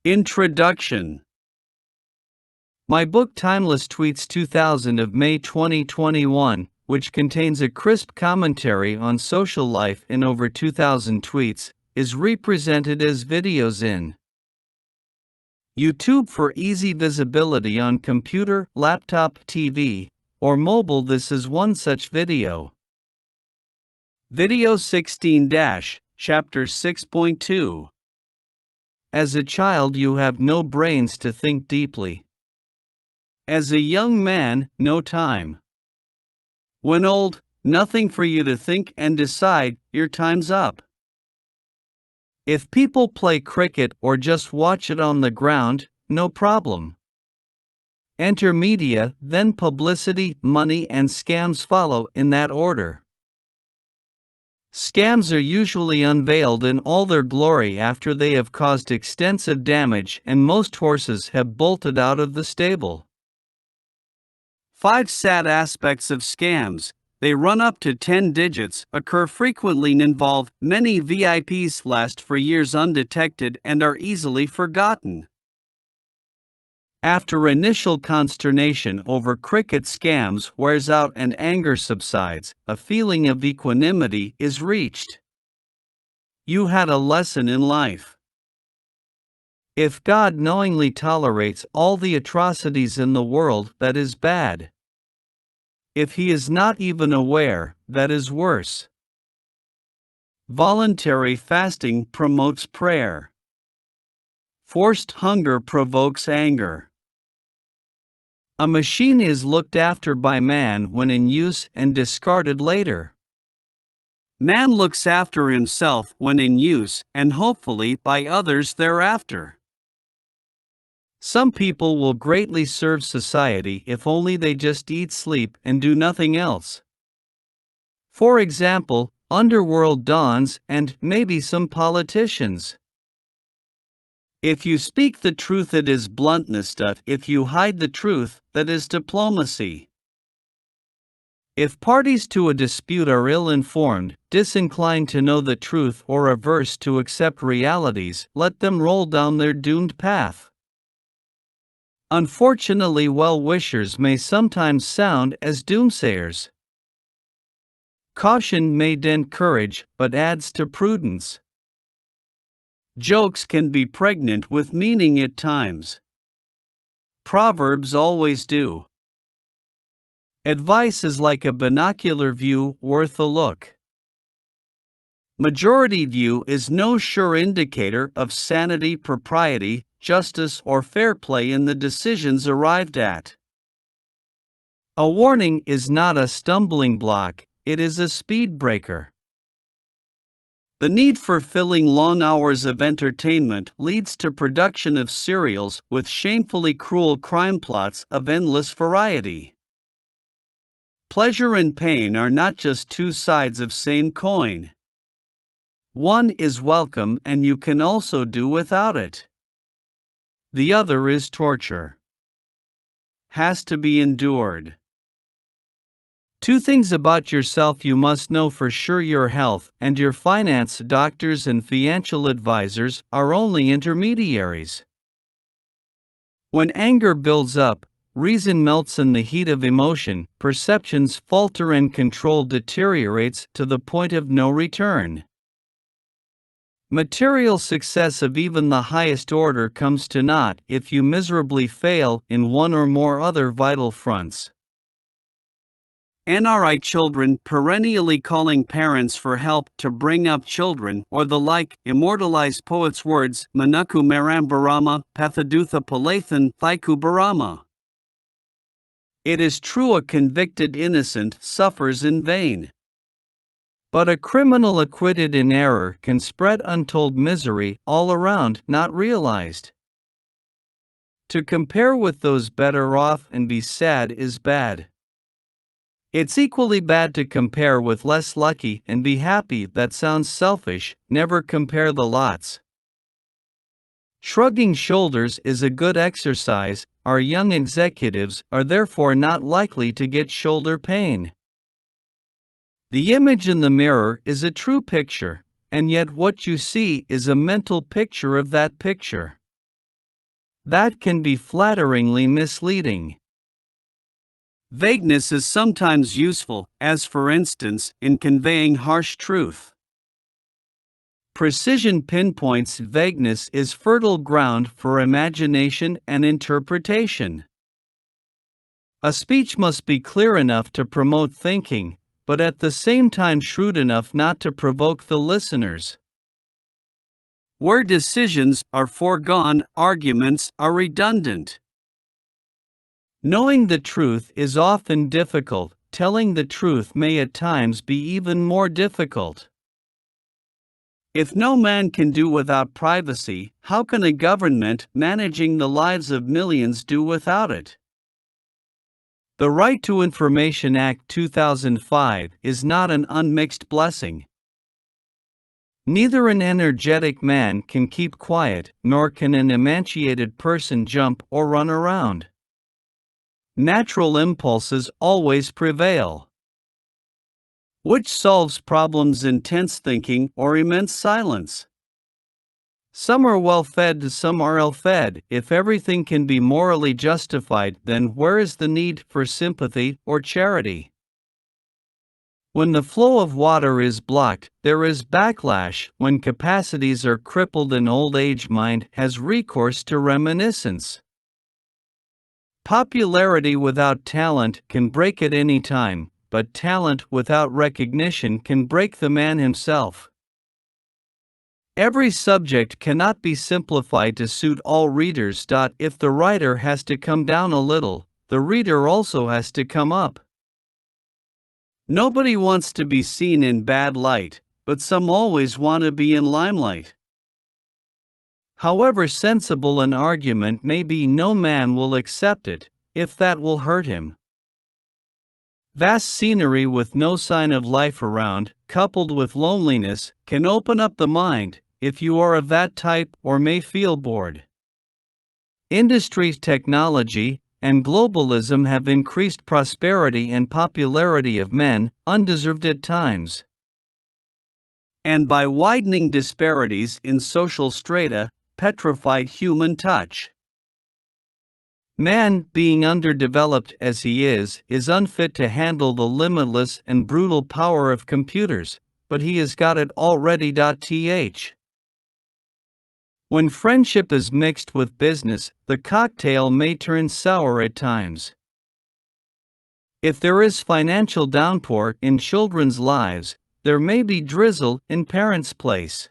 Introduction. My book Timeless Tweets 2000 of May 2021, which contains a crisp commentary on social life in over 2,000 tweets, is represented as videos in YouTube for easy visibility on computer, laptop, TV, or mobile. This is one such video. Video 16 Chapter 6.2. As a child, you have no brains to think deeply. As a young man, no time. When old, nothing for you to think and decide, your time's up. If people play cricket or just watch it on the ground, no problem. Enter media, then publicity, money, and scams follow in that order. Scams are usually unveiled in all their glory after they have caused extensive damage and most horses have bolted out of the stable. 5 sad aspects of scams. They run up to 10 digits, occur frequently, and involve many VIPs, last for years undetected, and are easily forgotten. After initial consternation over cricket scams wears out and anger subsides, a feeling of equanimity is reached. You had a lesson in life. If God knowingly tolerates all the atrocities in the world, that is bad. If He is not even aware, that is worse. Voluntary fasting promotes prayer. Forced hunger provokes anger. A machine is looked after by man when in use and discarded later. Man looks after himself when in use, and hopefully by others thereafter. Some people will greatly serve society if only they just eat, sleep, and do nothing else. For example, underworld dons and maybe some politicians. If you speak the truth, it is bluntness. If you hide the truth, that is diplomacy. If parties to a dispute are ill-informed, disinclined to know the truth, or averse to accept realities, let them roll down their doomed path. Unfortunately, well-wishers may sometimes sound as doomsayers. Caution may dent courage, but adds to prudence. Jokes can be pregnant with meaning at times. Proverbs always do. Advice is like a binocular view, worth a look. Majority view is no sure indicator of sanity, propriety, justice, or fair play in the decisions arrived at. A warning is not a stumbling block, it is a speed breaker. The need for filling long hours of entertainment leads to production of serials with shamefully cruel crime plots of endless variety. Pleasure and pain are not just two sides of same coin. One is welcome and you can also do without it. The other is torture. Has to be endured. 2 things about yourself you must know for sure: your health and your finance. Doctors and financial advisors are only intermediaries. When anger builds up, reason melts in the heat of emotion, perceptions falter, and control deteriorates to the point of no return. Material success of even the highest order comes to naught if you miserably fail in one or more other vital fronts. NRI children perennially calling parents for help to bring up children, or the like, immortalize poets' words: Manaku Marambarama, Pathadutha Palathan, Thaiku Barama. It is true, a convicted innocent suffers in vain. But a criminal acquitted in error can spread untold misery all around, not realized. To compare with those better off and be sad is bad. It's equally bad to compare with less lucky and be happy. That sounds selfish, never compare the lots. Shrugging shoulders is a good exercise. Our young executives are therefore not likely to get shoulder pain. The image in the mirror is a true picture, and yet what you see is a mental picture of that picture. That can be flatteringly misleading. Vagueness is sometimes useful, as for instance, in conveying harsh truth. Precision pinpoints vagueness is fertile ground for imagination and interpretation. A speech must be clear enough to promote thinking, but at the same time shrewd enough not to provoke the listeners. Where decisions are foregone, arguments are redundant. Knowing the truth is often difficult, telling the truth may at times be even more difficult. If no man can do without privacy, how can a government managing the lives of millions do without it? The Right to Information Act 2005 is not an unmixed blessing. Neither an energetic man can keep quiet, nor can an emaciated person jump or run around. Natural impulses always prevail. Which solves problems in tense thinking or immense silence? Some are well fed, some are ill fed. If everything can be morally justified, then where is the need for sympathy or charity? When the flow of water is blocked, there is backlash. When capacities are crippled, an old age mind has recourse to reminiscence. Popularity without talent can break at any time, but talent without recognition can break the man himself. Every subject cannot be simplified to suit all readers. If the writer has to come down a little, the reader also has to come up. Nobody wants to be seen in bad light, but some always want to be in limelight. However sensible an argument may be, no man will accept it, if that will hurt him. Vast scenery with no sign of life around, coupled with loneliness, can open up the mind, if you are of that type or may feel bored. Industry, technology, and globalism have increased prosperity and popularity of men, undeserved at times. And by widening disparities in social strata, petrified human touch. Man, being underdeveloped as he is unfit to handle the limitless and brutal power of computers, but he has got it already. Th. When friendship is mixed with business, the cocktail may turn sour at times. If there is financial downpour in children's lives, there may be drizzle in parents' place.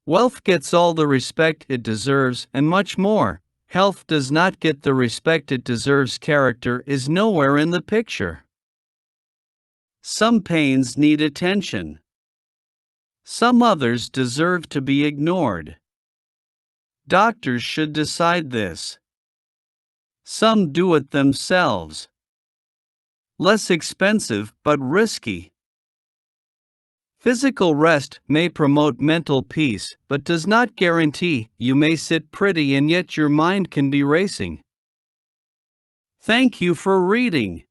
Wealth gets all the respect it deserves and much more. Health does not get the respect it deserves. Character is nowhere in the picture. Some pains need attention. Some others deserve to be ignored. Doctors should decide this. Some do it themselves. Less expensive but risky. Physical rest may promote mental peace, but does not guarantee. You may sit pretty and yet your mind can be racing. Thank you for reading.